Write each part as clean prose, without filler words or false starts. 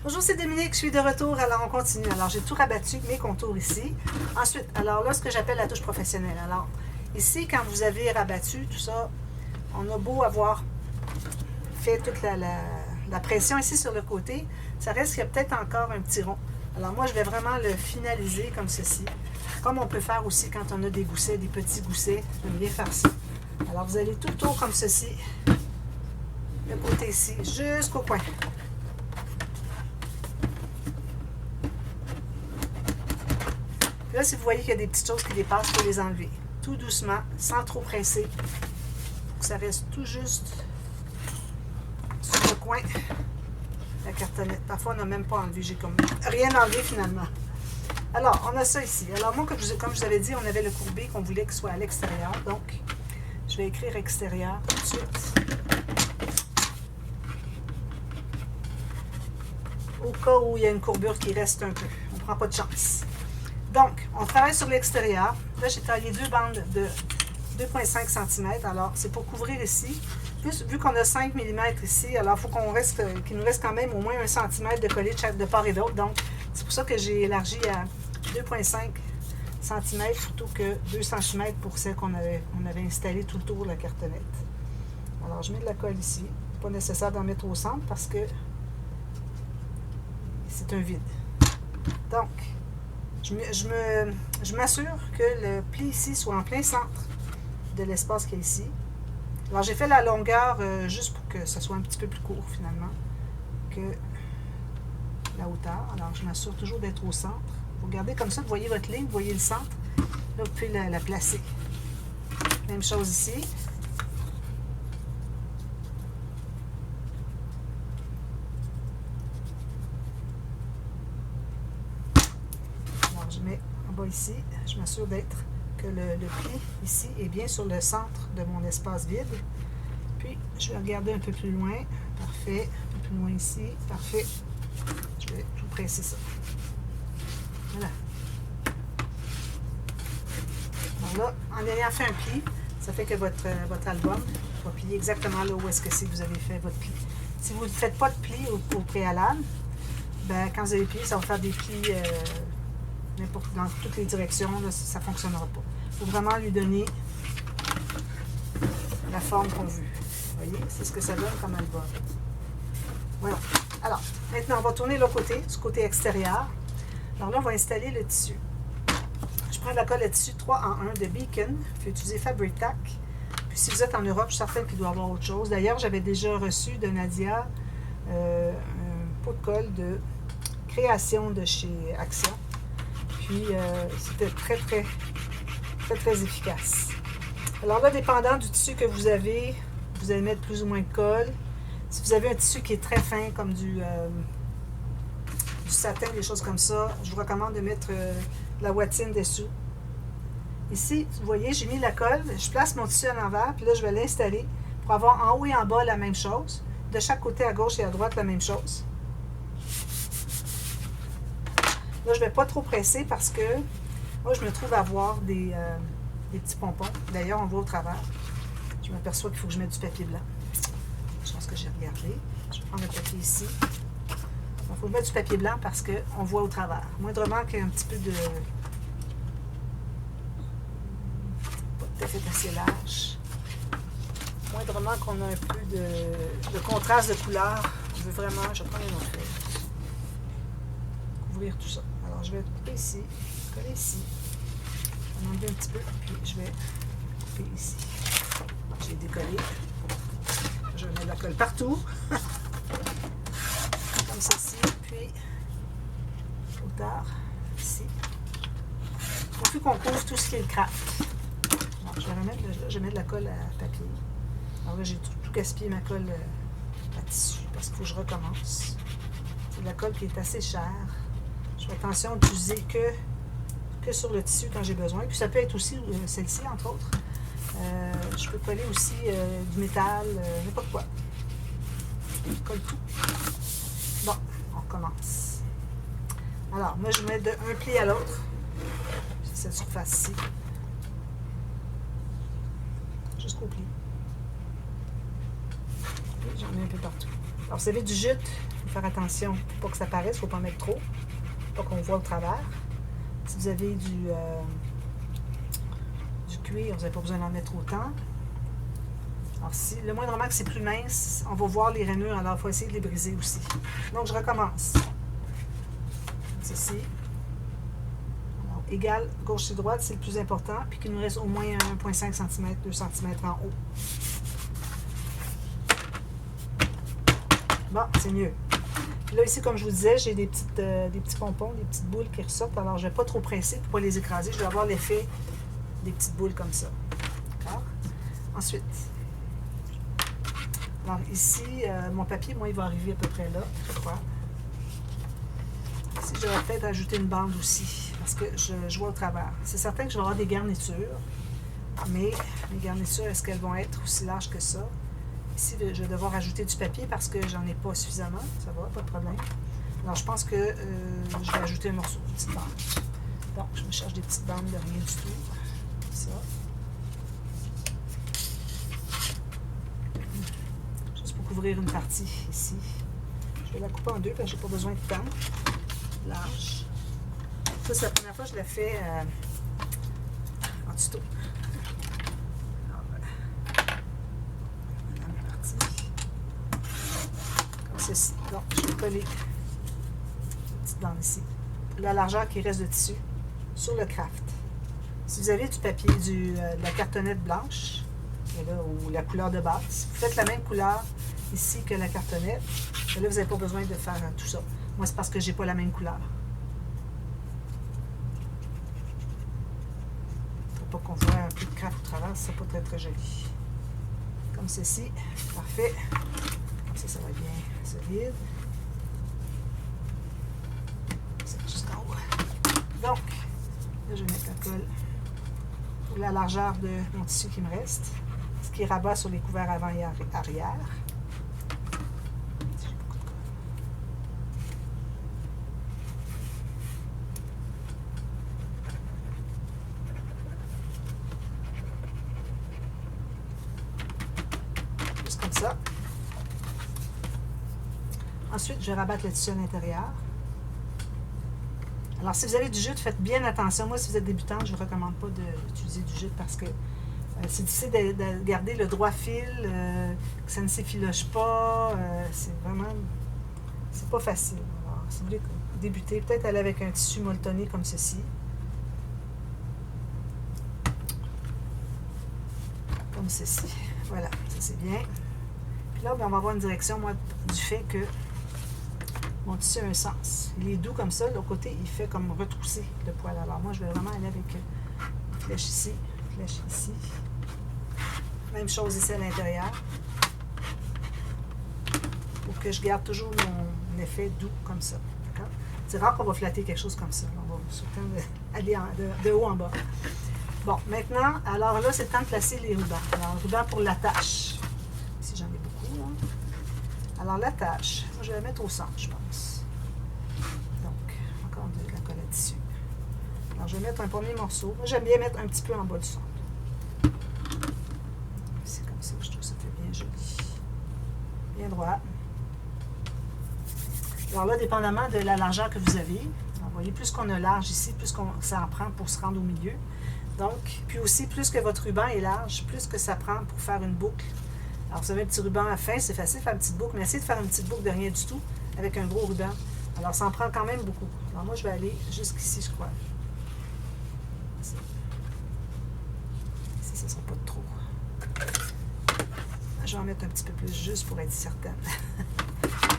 Bonjour, c'est Dominique, je suis de retour, alors on continue. Alors j'ai tout rabattu, mes contours ici. Ensuite, alors là, ce que j'appelle la touche professionnelle. Alors ici, quand vous avez rabattu tout ça, on a beau avoir fait toute la pression ici sur le côté, ça reste qu'il y a peut-être encore un petit rond. Alors moi, je vais vraiment le finaliser comme ceci. Comme on peut faire aussi quand on a des goussets, des petits goussets. J'aime bien faire ça. Alors vous allez tout le tour comme ceci. Le côté ici, jusqu'au coin. Là, si vous voyez qu'il y a des petites choses qui dépassent, il faut les enlever. Tout doucement, sans trop presser. Pour que ça reste tout juste sur le coin de la cartonnette. Parfois, on n'a même pas enlevé. J'ai comme rien enlevé finalement. Alors, on a ça ici. Alors, moi, comme je vous avais dit, on avait le courbé qu'on voulait qu'il soit à l'extérieur. Donc, je vais écrire extérieur tout de suite. Au cas où il y a une courbure qui reste un peu. On ne prend pas de chance. Donc, on travaille sur l'extérieur. Là, j'ai taillé deux bandes de 2,5 cm. Alors, c'est pour couvrir ici. Plus, vu qu'on a 5 mm ici, alors il faut qu'il nous reste quand même au moins 1 cm de collé de part et d'autre. Donc, c'est pour ça que j'ai élargi à 2,5 cm plutôt que 2 cm pour celle qu'on avait installée tout le tour de la cartonnette. Alors, je mets de la colle ici. Pas nécessaire d'en mettre au centre parce que c'est un vide. Donc, je m'assure que le pli ici soit en plein centre de l'espace qu'il y a ici. Alors, j'ai fait la longueur juste pour que ce soit un petit peu plus court, finalement, que la hauteur. Alors, je m'assure toujours d'être au centre. Vous regardez comme ça, vous voyez votre ligne, vous voyez le centre. Là, vous pouvez la placer. Même chose ici. Je mets en bas ici, je m'assure d'être que le pli ici est bien sur le centre de mon espace vide. Puis, je vais regarder un peu plus loin. Parfait. Un peu plus loin ici. Parfait. Je vais tout presser ça. Voilà. Alors là, en ayant fait un pli, ça fait que votre album va plier exactement là où est-ce que c'est que vous avez fait votre pli. Si vous ne faites pas de pli au préalable, ben, quand vous avez plié, ça va faire des plis dans toutes les directions, là, ça ne fonctionnera pas. Il faut vraiment lui donner la forme qu'on veut. Vous voyez, c'est ce que ça donne comme album. Voilà. Alors, maintenant, on va tourner l'autre côté, du côté extérieur. Alors là, on va installer le tissu. Je prends de la colle à tissu 3 en 1 de Beacon. Il faut utiliser Fabri-Tac. Puis si vous êtes en Europe, je suis certaine qu'il doit y avoir autre chose. D'ailleurs, j'avais déjà reçu de Nadia un pot de colle de création de chez Action. Puis, c'était très efficace. Alors là, dépendant du tissu que vous allez mettre plus ou moins de colle. Si vous avez un tissu qui est très fin, comme du satin, des choses comme ça, je vous recommande de mettre de la watine dessous. Ici, vous voyez, j'ai mis la colle, je place mon tissu à l'envers, puis là, je vais l'installer pour avoir en haut et en bas la même chose. De chaque côté, à gauche et à droite, la même chose. Là, je ne vais pas trop presser parce que moi, je me trouve à avoir des petits pompons. D'ailleurs, on voit au travers. Je m'aperçois qu'il faut que je mette du papier blanc. Je pense que j'ai regardé. Je vais prendre le papier ici. Il faut mettre du papier blanc parce qu'on voit au travers. Moindrement qu'il y ait un petit peu de... pas tout à fait assez large. Moindrement qu'on a un peu de contraste de couleur. Je veux vraiment... Je vais prendre une autre feuille. Couvrir tout ça. Alors, je vais couper ici, coller ici, on enlever un petit peu, puis je vais couper ici. J'ai décollé. Je vais mettre de la colle partout. Comme ceci, puis hauteur, ici. Il faut plus qu'on couvre tout ce qui est le crack. Bon, je vais remettre, je vais mettre de la colle à papier. Alors là, j'ai tout gaspillé ma colle à tissu, parce qu'il faut que je recommence. C'est de la colle qui est assez chère. Je fais attention d'utiliser que sur le tissu quand j'ai besoin. Puis ça peut être aussi celle-ci, entre autres. Je peux coller aussi du métal, n'importe quoi. Je colle tout. Bon, on recommence. Alors, moi, je mets d'un pli à l'autre. C'est cette surface-ci. Jusqu'au pli. J'en mets un peu partout. Alors, vous avez du jute faut faire attention pour pas que ça paraisse, il ne faut pas mettre trop, pas qu'on voit au travers. Si vous avez du cuir, vous n'avez pas besoin d'en mettre autant. Alors, si le moindrement que c'est plus mince, on va voir les rainures, alors il faut essayer de les briser aussi. Donc, je recommence. Ceci. Alors, égal gauche et droite, c'est le plus important, puis qu'il nous reste au moins 1,5 cm, 2 cm en haut. Bon, c'est mieux. Là, ici, comme je vous disais, j'ai des petits pompons, des petites boules qui ressortent. Alors, je ne vais pas trop presser pour ne pas les écraser. Je vais avoir l'effet des petites boules comme ça. D'accord? Ensuite, alors ici, mon papier, moi, il va arriver à peu près là. Je crois. Ici, je vais peut-être ajouter une bande aussi, parce que je vois au travers. C'est certain que je vais avoir des garnitures, mais les garnitures, est-ce qu'elles vont être aussi larges que ça? Ici, je vais devoir ajouter du papier parce que j'en ai pas suffisamment. Ça va, pas de problème. Alors, je pense que je vais ajouter un morceau de petite bande. Donc, je me cherche des petites bandes de rien du tout. Ça. Juste pour couvrir une partie ici. Je vais la couper en deux parce que j'ai pas besoin de temps. Large. Ça, c'est la première fois que je la fais en tuto. Ceci. Donc, je vais coller une petite bande ici. La largeur qui reste de tissu sur le craft. Si vous avez du papier, de la cartonnette blanche, là, ou la couleur de base, vous faites la même couleur ici que la cartonnette. Et là, vous n'avez pas besoin de faire tout ça. Moi, c'est parce que j'ai pas la même couleur. Pour pas qu'on voit un peu de craft au travers, c'est pas très très joli. Comme ceci. Parfait. Ça va être bien solide. Ça va jusqu'en haut. Donc, là, je vais mettre la colle pour la largeur de mon tissu qui me reste, ce qui rabat sur les couverts avant et arrière. J'ai beaucoup de colle. Juste comme ça. Ensuite, je vais rabattre le tissu à l'intérieur. Alors, si vous avez du jute, faites bien attention. Moi, si vous êtes débutant, je ne vous recommande pas d'utiliser du jute parce que c'est difficile de garder le droit fil, que ça ne s'effiloche pas. C'est vraiment... c'est pas facile. Alors, si vous voulez débuter, peut-être aller avec un tissu molletonné comme ceci. Comme ceci. Voilà, ça c'est bien. Puis là, on va avoir une direction, moi, du fait que mon tissu a un sens. Il est doux comme ça. De l'autre côté, il fait comme retrousser le poil. Alors moi, je vais vraiment aller avec une flèche ici, une flèche ici. Même chose ici à l'intérieur. Pour que je garde toujours mon effet doux comme ça. C'est rare qu'on va flatter quelque chose comme ça. On va surtout aller de haut en bas. Bon, maintenant, alors là, c'est le temps de placer les rubans. Alors, ruban pour l'attache. Si j'en ai beaucoup, là. Alors, l'attache, moi, je vais la mettre au centre, je pense. Donc, encore de la colle à tissu. Alors, je vais mettre un premier morceau. Moi, j'aime bien mettre un petit peu en bas du centre. C'est comme ça que je trouve que ça fait bien joli. Bien droit. Alors là, dépendamment de la largeur que vous avez, vous voyez, plus qu'on a large ici, plus ça en prend pour se rendre au milieu. Donc, puis aussi, plus que votre ruban est large, plus que ça prend pour faire une boucle. Alors, vous avez un petit ruban à fin, c'est facile de faire une petite boucle, mais essayez de faire une petite boucle de rien du tout avec un gros ruban. Alors, ça en prend quand même beaucoup. Alors, moi, je vais aller jusqu'ici, je crois. Ici, ça ne sera pas de trop. Je vais en mettre un petit peu plus juste pour être certaine.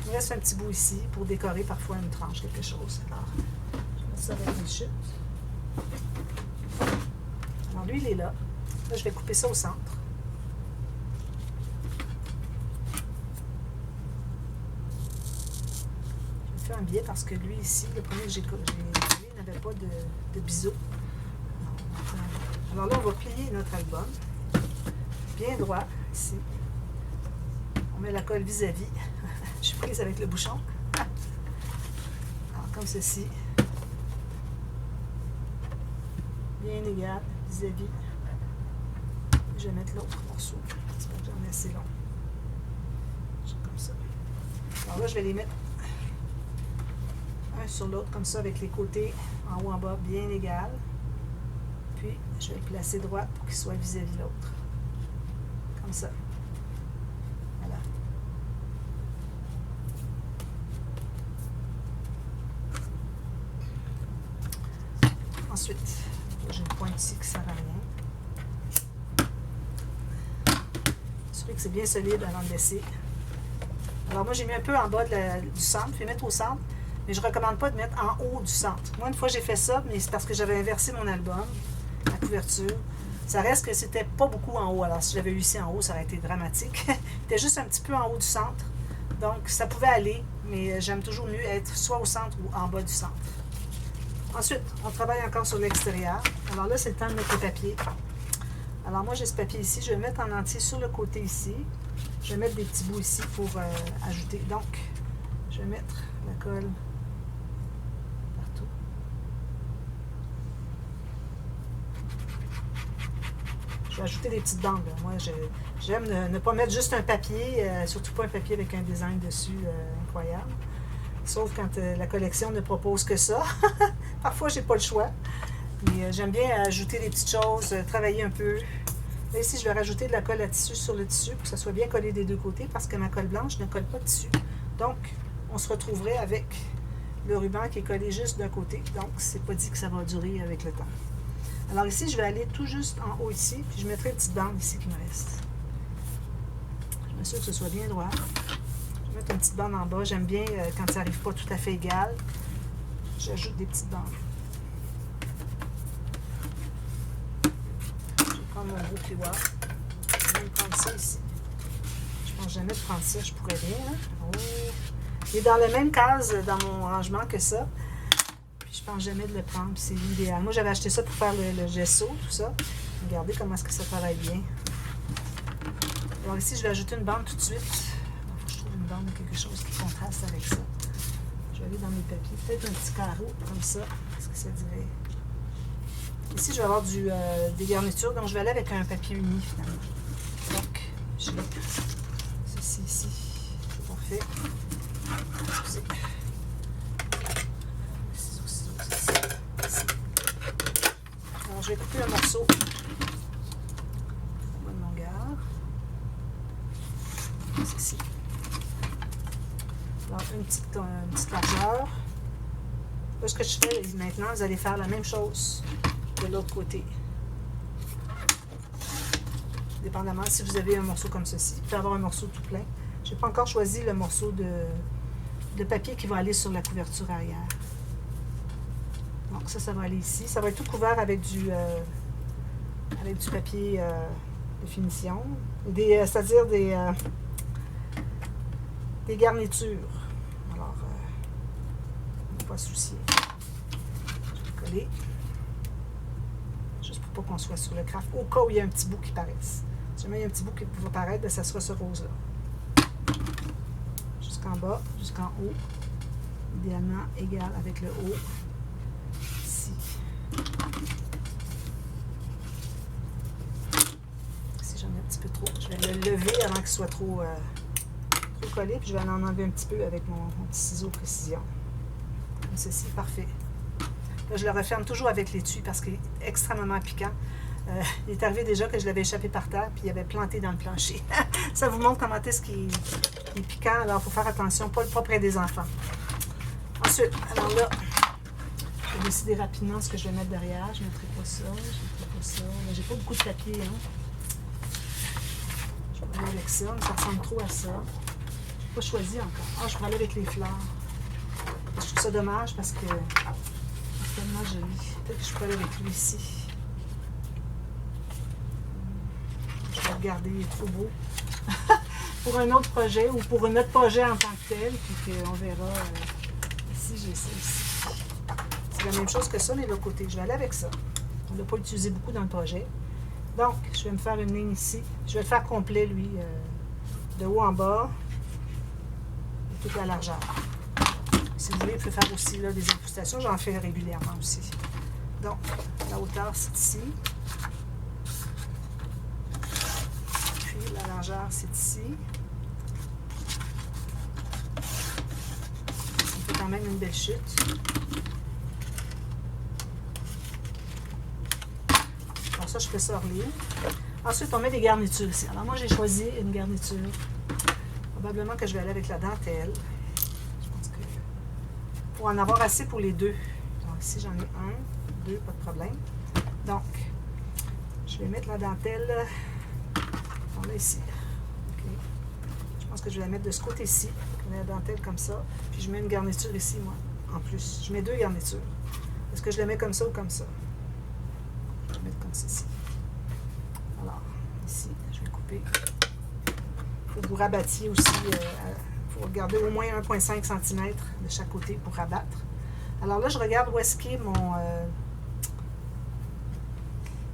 Il me reste un petit bout ici pour décorer parfois une tranche, quelque chose. Alors, je vais mettre ça avec une chute. Alors, lui, il est là. Là, je vais couper ça au centre. Je vais faire un biais parce que lui, ici, le premier que j'ai coupé, il n'avait pas de biseau. Alors là, on va plier notre album. Bien droit, ici. On met la colle vis-à-vis. Je suis prise avec le bouchon. Alors, comme ceci. Bien égal, vis-à-vis. Je vais mettre l'autre morceau. J'espère que j'en ai assez long. Comme ça. Alors là, je vais les mettre un sur l'autre, comme ça, avec les côtés en haut, en bas, bien égal. Puis, je vais le placer droit pour qu'il soit vis-à-vis de l'autre. Comme ça. Voilà. Ensuite, j'ai une pointe ici qui ne sert à rien. Assurez que c'est bien solide avant de laisser. Alors moi, j'ai mis un peu en bas du centre. Je vais mettre au centre, mais je ne recommande pas de mettre en haut du centre. Moi, une fois, j'ai fait ça, mais c'est parce que j'avais inversé mon album, la couverture. Ça reste que c'était pas beaucoup en haut. Alors, si j'avais eu ici en haut, ça aurait été dramatique. C'était juste un petit peu en haut du centre. Donc, ça pouvait aller, mais j'aime toujours mieux être soit au centre ou en bas du centre. Ensuite, on travaille encore sur l'extérieur. Alors là, c'est le temps de mettre le papier. Alors moi, j'ai ce papier ici. Je vais le mettre en entier sur le côté ici. Je vais mettre des petits bouts ici pour ajouter. Donc, je vais mettre la colle partout. Je vais ajouter des petites bandes. Moi, j'aime ne pas mettre juste un papier, surtout pas un papier avec un design dessus incroyable. Sauf quand la collection ne propose que ça. Parfois, j'ai pas le choix. Mais j'aime bien ajouter des petites choses, travailler un peu. Là, ici, je vais rajouter de la colle à tissu sur le tissu pour que ça soit bien collé des deux côtés parce que ma colle blanche ne colle pas de tissu. Donc, on se retrouverait avec le ruban qui est collé juste d'un côté. Donc, c'est pas dit que ça va durer avec le temps. Alors ici, je vais aller tout juste en haut ici, puis je mettrai une petite bande ici qui me reste. Je m'assure que ce soit bien droit. Je vais mettre une petite bande en bas. J'aime bien quand ça n'arrive pas tout à fait égal. J'ajoute des petites bandes. Je vais prendre mon gros plioir. Je vais prendre ça ici. Je pense jamais de prendre ça, je pourrais bien. Hein? Oh. Il est dans la même case dans mon rangement que ça. Puis je pense jamais de le prendre, c'est l'idéal. Moi, j'avais acheté ça pour faire le gesso, tout ça. Regardez comment est-ce que ça travaille bien. Alors ici, je vais ajouter une bande tout de suite. Il faut que je trouve une bande ou quelque chose qui contraste avec ça. Je vais aller dans mes papiers. Peut-être un petit carreau comme ça. Qu'est-ce que ça dirait? Ici, je vais avoir des garnitures. Donc, je vais aller avec un papier uni, finalement. Donc, j'ai ceci ici. C'est parfait. Excusez. Alors, je vais couper un morceau. Bonne longueur. Ceci. Alors, une petite largeur. Là, ce que je fais maintenant, vous allez faire la même chose de l'autre côté. Dépendamment si vous avez un morceau comme ceci. Vous pouvez avoir un morceau tout plein. Je n'ai pas encore choisi le morceau de papier qui va aller sur la couverture arrière. Donc ça va aller ici. Ça va être tout couvert avec du papier de finition. C'est-à-dire des garnitures. Alors, on ne va pas se soucier. Je vais coller. Juste pour pas qu'on soit sur le craft. Au cas où il y a un petit bout qui paraisse. Si jamais il y a un petit bout qui va paraître, bien, ça sera ce rose-là. Jusqu'en bas, jusqu'en haut. Idéalement égal avec le haut. Ici. Si j'en ai un petit peu trop, je vais le lever avant qu'il soit trop collé. Puis je vais en enlever un petit peu avec mon petit ciseau précision. Comme ceci, parfait. Là, je le referme toujours avec l'étui parce qu'il est extrêmement piquant. Il est arrivé déjà que je l'avais échappé par terre puis il avait planté dans le plancher. Ça vous montre comment est-ce qu'il est piquant. Alors, il faut faire attention, pas près des enfants. Ensuite, alors là, je vais décider rapidement ce que je vais mettre derrière. Je ne mettrai pas ça, je ne mettrai pas ça. J'ai pas beaucoup de papier, hein. Je vais aller avec ça, mais ça ressemble trop à ça. Je n'ai pas choisi encore. Ah, je vais aller avec les fleurs. Je trouve ça dommage parce que c'est tellement joli. Peut-être que je peux aller avec lui ici. Je vais regarder, il est trop beau. Pour un autre projet ou pour un autre projet en tant que tel, puis qu'on verra. Ici, j'ai ça ici. C'est la même chose que ça, mais de l'autre côté. Je vais aller avec ça. On ne l'a pas utilisé beaucoup dans le projet. Donc, je vais me faire une ligne ici. Je vais le faire complet, lui, de haut en bas. Et toute la largeur. Si vous voulez, vous pouvez faire aussi là, des incrustations. J'en fais régulièrement aussi. Donc, la hauteur, c'est ici. Puis, la largeur, c'est ici. quand même une belle chute. Alors ça, je fais ça hors ligne. Ensuite, on met des garnitures ici. Alors moi, j'ai choisi une garniture. Probablement que je vais aller avec la dentelle. Je pense que pour en avoir assez pour les deux. Donc ici, j'en ai un, deux, pas de problème. Donc, je vais mettre la dentelle là ici. Okay. Je pense que je vais la mettre de ce côté-ci. La dentelle comme ça. Puis je mets une garniture ici, moi, en plus. Je mets deux garnitures. Est-ce que je la mets comme ça ou comme ça? Je vais mettre comme ceci. Alors, ici, je vais couper. Il faut que vous rabattiez aussi. Il faut garder au moins 1,5 cm de chaque côté pour rabattre. Alors là, je regarde où est-ce qu'est mon...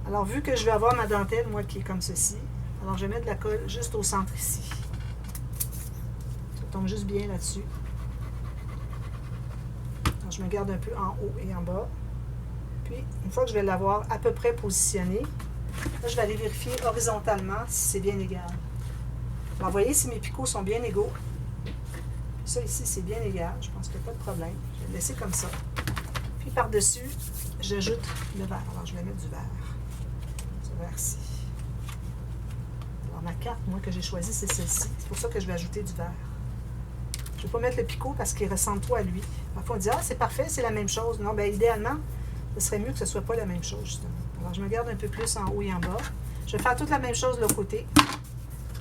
Alors, vu que je vais avoir ma dentelle, moi, qui est comme ceci, alors je vais mettre de la colle juste au centre ici. Ça tombe juste bien là-dessus. Alors, je me garde un peu en haut et en bas. Puis, une fois que je vais l'avoir à peu près positionné, là, je vais aller vérifier horizontalement si c'est bien égal. Alors, vous voyez, si mes picots sont bien égaux, ça ici, c'est bien égal. Je pense qu'il n'y a pas de problème. Je vais le laisser comme ça. Puis, par-dessus, j'ajoute le verre. Alors, je vais mettre du verre. Ce verre-ci. Alors, ma carte, moi, que j'ai choisie, c'est celle-ci. C'est pour ça que je vais ajouter du verre. Je ne vais pas mettre le picot parce qu'il ressemble trop à lui. Parfois, on dit « Ah, c'est parfait, c'est la même chose. » Non, bien, idéalement, ce serait mieux que ce ne soit pas la même chose, justement. Alors, je me garde un peu plus en haut et en bas. Je vais faire toute la même chose de l'autre côté.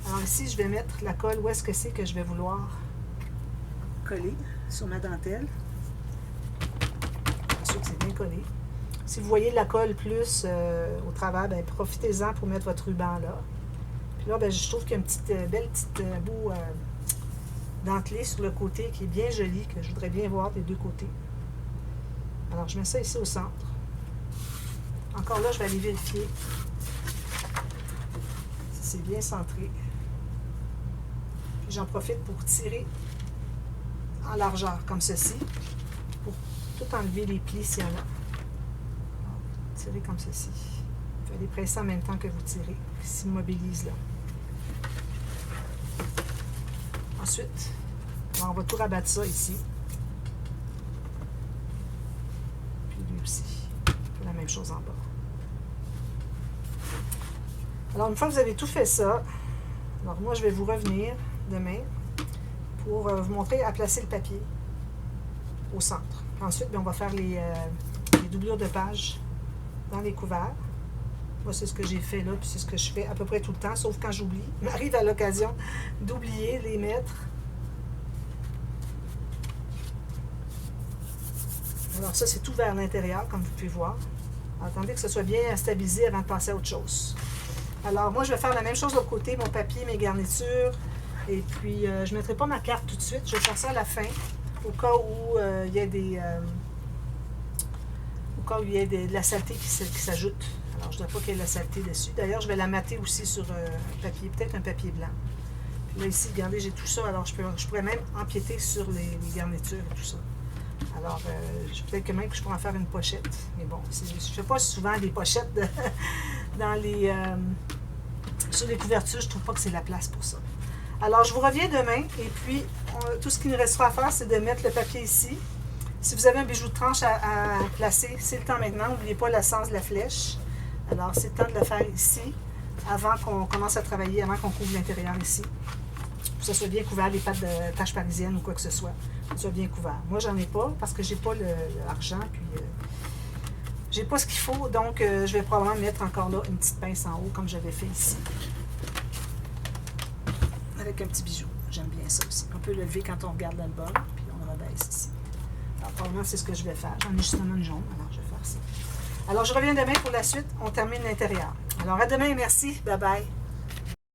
Alors, ici, je vais mettre la colle où est-ce que c'est que je vais vouloir coller sur ma dentelle. Bien sûr que c'est bien collé. Si vous voyez de la colle plus au travers, bien, profitez-en pour mettre votre ruban là. Puis là, bien, je trouve qu'il y a une belle petite bout dentelée sur le côté qui est bien jolie, que je voudrais bien voir des deux côtés. Alors, je mets ça ici au centre. Encore là, je vais aller vérifier si c'est bien centré. Puis j'en profite pour tirer en largeur, comme ceci, pour tout enlever les plis s'il y en a. Tirez comme ceci. Vous allez presser en même temps que vous tirez, qui s'immobilise là. Ensuite, on va tout rabattre ça ici. Puis lui aussi. La même chose en bas. Alors, une fois que vous avez tout fait ça, alors moi, je vais vous revenir demain pour vous montrer à placer le papier au centre. Ensuite, bien, on va faire les doublures de pages dans les couverts. Moi, c'est ce que j'ai fait là, puis c'est ce que je fais à peu près tout le temps, sauf quand j'oublie. Il m'arrive à l'occasion d'oublier les mettre. Alors ça, c'est tout vers l'intérieur, comme vous pouvez voir. Attendez que ce soit bien stabilisé avant de passer à autre chose. Alors, moi, je vais faire la même chose de l'autre côté, mon papier, mes garnitures. Et puis, je ne mettrai pas ma carte tout de suite. Je vais faire ça à la fin, au cas où il y a de la saleté qui s'ajoute. Alors, je ne dois pas qu'il y ait de la saleté dessus. D'ailleurs, je vais la mater aussi sur un papier, peut-être un papier blanc. Puis là, ici, regardez, j'ai tout ça. Alors, je pourrais même empiéter sur les garnitures et tout ça. Alors, peut-être que même que je pourrais en faire une pochette. Mais bon, je ne fais pas souvent des pochettes sur les couvertures. Je ne trouve pas que c'est la place pour ça. Alors, je vous reviens demain. Et puis, tout ce qu'il nous restera à faire, c'est de mettre le papier ici. Si vous avez un bijou de tranche à placer, c'est le temps maintenant. N'oubliez pas le sens de la flèche. Alors, c'est le temps de le faire ici, avant qu'on commence à travailler, avant qu'on couvre l'intérieur ici. Que ce soit bien couvert, les pattes de taches parisiennes ou quoi que ce soit. Que ce soit bien couvert. Moi, j'en ai pas parce que j'ai pas l'argent, puis j'ai pas ce qu'il faut. Donc, je vais probablement mettre encore là une petite pince en haut, comme j'avais fait ici. Avec un petit bijou. J'aime bien ça aussi. On peut le lever quand on regarde l'album, puis on le rebaisse ici. Alors, probablement, c'est ce que je vais faire. J'en ai justement une jaune, alors je vais faire ça. Alors, je reviens demain pour la suite. On termine l'intérieur. Alors, à demain et merci. Bye bye.